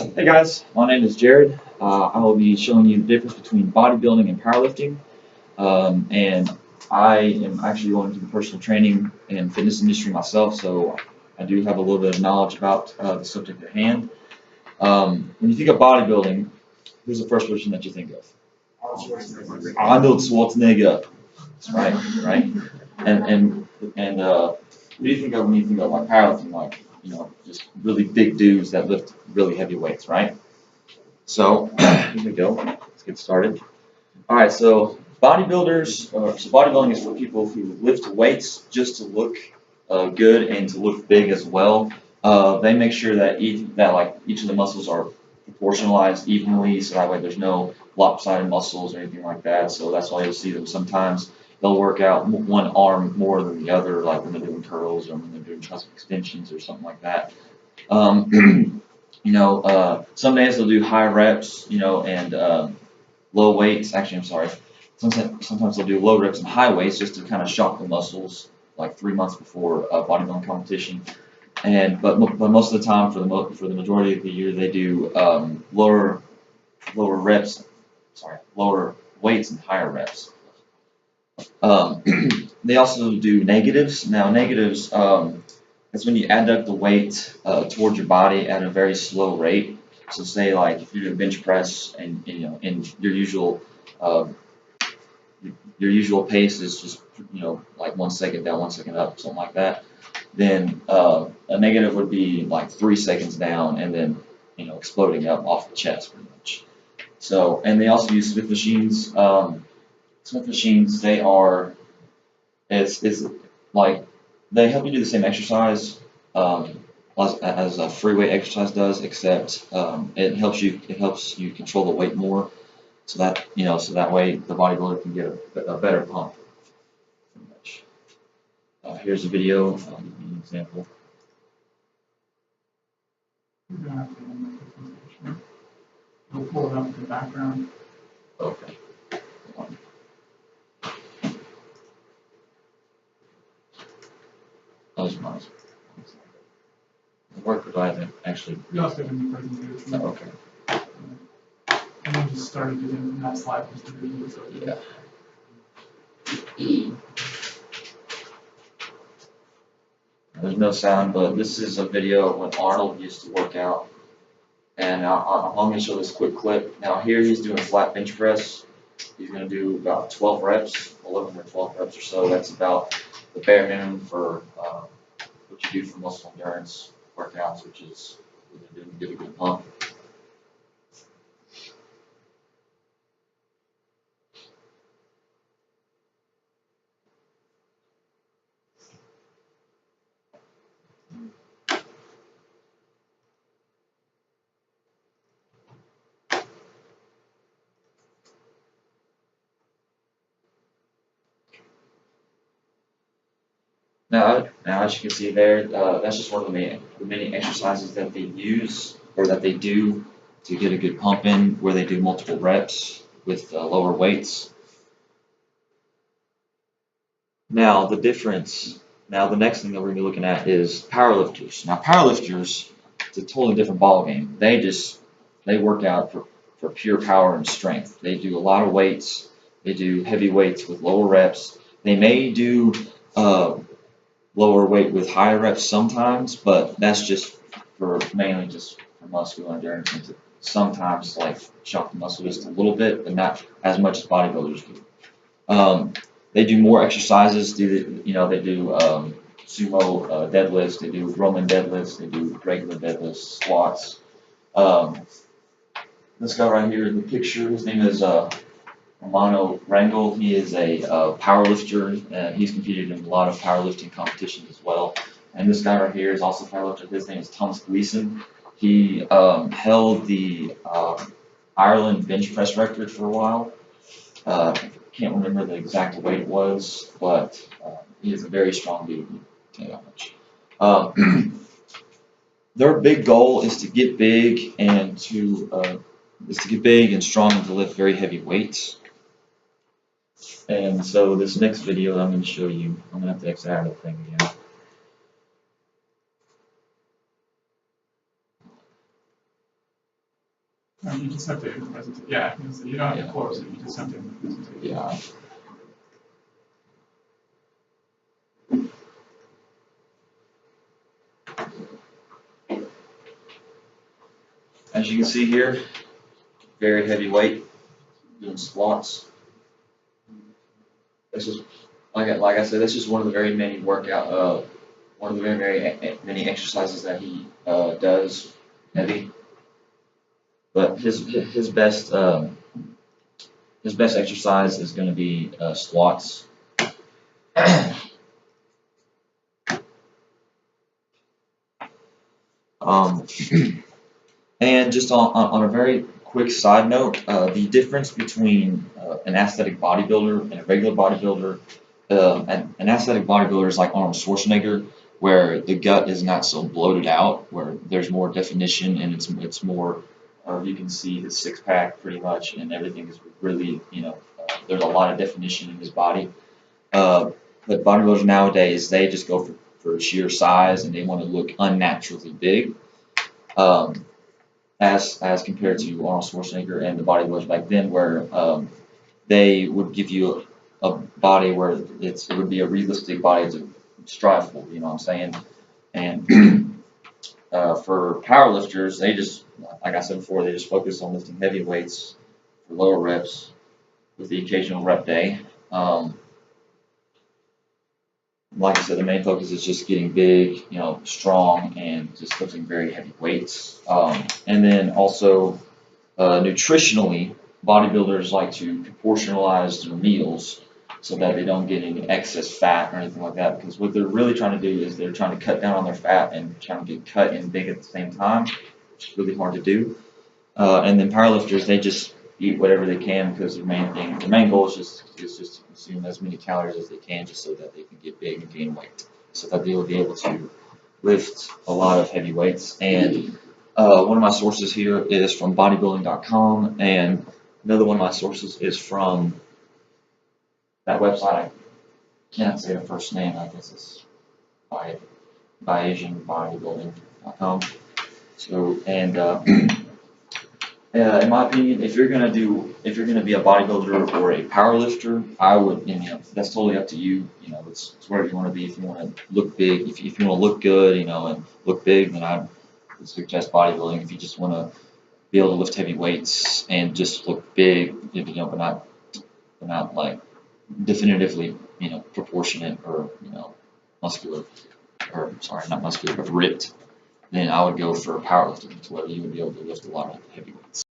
Hey guys, my name is Jared. I will be showing you the difference between bodybuilding and powerlifting. And I am actually going into the personal training and fitness industry myself, so I do have a little bit of knowledge about the subject at hand. When you think of bodybuilding, who's the first person that you think of? Arnold Schwarzenegger. That's right, right? And what do you think of when you think of like powerlifting, like just really big dudes that lift really heavy weights, right? So here we go. Let's get started. All right, so bodybuilding is for people who lift weights just to look good and to look big as well. They make sure that each of the muscles are proportionalized evenly, so that way there's no lopsided muscles or anything like that. So that's why you'll see them sometimes. They'll work out one arm more than the other, like when they're doing curls or when they're doing chest extensions or something like that. Um, some days they'll do high reps, and low weights. Actually, I'm sorry. Sometimes they'll do low reps and high weights just to kind of shock the muscles, like 3 months before a bodybuilding competition. But most of the time, for the majority of the year, they do lower weights and higher reps. They also do negatives. Now, negatives. That's when you adduct the weight towards your body at a very slow rate. So say like if you do a bench press and in uh, your usual pace is just like 1 second down, 1 second up, something like that. Then a negative would be like 3 seconds down and then exploding up off the chest pretty much. So and they also use Smith machines. Smith machines, they are it's like they help you do the same exercise as a free weight exercise does, except it helps you control the weight more, so that way the bodybuilder can get a better pump. Pretty much. Here's a video. I'll give you an example. We'll pull it up in the background. Okay. That was nice. The work that I actually. You also have in the presentation. Oh, okay. And then just started using that slide was the video. So Yeah. There's no sound, but this is a video of when Arnold used to work out. And I'm going to show this quick clip. Now here he's doing flat bench press. He's going to do about 12 reps, 11 or 12 reps or so. That's about the bare minimum for what you do for muscle endurance workouts, which is to get a good pump. Now, as you can see there, that's just one of the many exercises that they use or that they do to get a good pump in, where they do multiple reps with lower weights. Now, the difference. Now, the next thing that we're going to be looking at is powerlifters. Now, powerlifters, it's a totally different ballgame. They work out for pure power and strength. They do a lot of weights. They do heavy weights with lower reps. They may do lower weight with higher reps sometimes, but that's just mainly just for muscular endurance and to sometimes like shock the muscle just a little bit, but not as much as bodybuilders do. They do more exercises. They do sumo deadlifts. They do Roman deadlifts. They do regular deadlifts, squats. This guy right here in the picture, his name is Romano Rangel. He is a power lifter, and he's competed in a lot of powerlifting competitions as well. And this guy right here is also a powerlifter. His name is Thomas Gleason. He held the Ireland bench press record for a while. Can't remember the exact weight it was, but he is a very strong dude. I'll tell you that much. Their big goal is to get big and strong and to lift very heavy weights. And so this next video I'm going to show you, I'm going to have to exit out of the thing again. I mean, you just have to improvise it. Yeah, so you don't have Yeah. to close it. You just have to improvise it. Yeah. As you can see here, very heavy weight, doing squats. This is like I said, this is one of the very many one of the very many exercises that he does heavy. But his best exercise is going to be squats. And just on a very quick side note, the difference between an athletic bodybuilder and a regular bodybuilder, an athletic bodybuilder is like Arnold Schwarzenegger, where the gut is not so bloated out, where there's more definition and it's more, you can see his six pack pretty much, and everything is really, there's a lot of definition in his body. But bodybuilders nowadays, they just go for sheer size and they want to look unnaturally big. As compared to Arnold Schwarzenegger and the bodybuilders back then, where they would give you a body where it would be a realistic body to strive for. You know what I'm saying? And for powerlifters, they just, like I said before, they just focus on lifting heavy weights for lower reps with the occasional rep day. Like I said, the main focus is just getting big, strong, and just lifting very heavy weights. And then also, nutritionally, bodybuilders like to proportionalize their meals so that they don't get any excess fat or anything like that. Because what they're really trying to do is they're trying to cut down on their fat and trying to get cut and big at the same time, which is really hard to do. And then powerlifters, they just eat whatever they can because their main goal is just to consume as many calories as they can, just so that they can get big and gain weight, so that they will be able to lift a lot of heavy weights. And one of my sources here is from bodybuilding.com, and another one of my sources is from that website. I can't say the first name. I guess it's by AsianBodybuilding.com. So, and in my opinion, if you're gonna be a bodybuilder or a powerlifter, I would, that's totally up to you. It's wherever you want to be. If you want to look big, if you want to look good, and look big, then I would suggest bodybuilding. If you just want to be able to lift heavy weights and just look big, but not like definitively, proportionate or muscular, or sorry, not muscular, but ripped, then I would go for powerlifting, to where you would be able to lift a lot of heavy weights.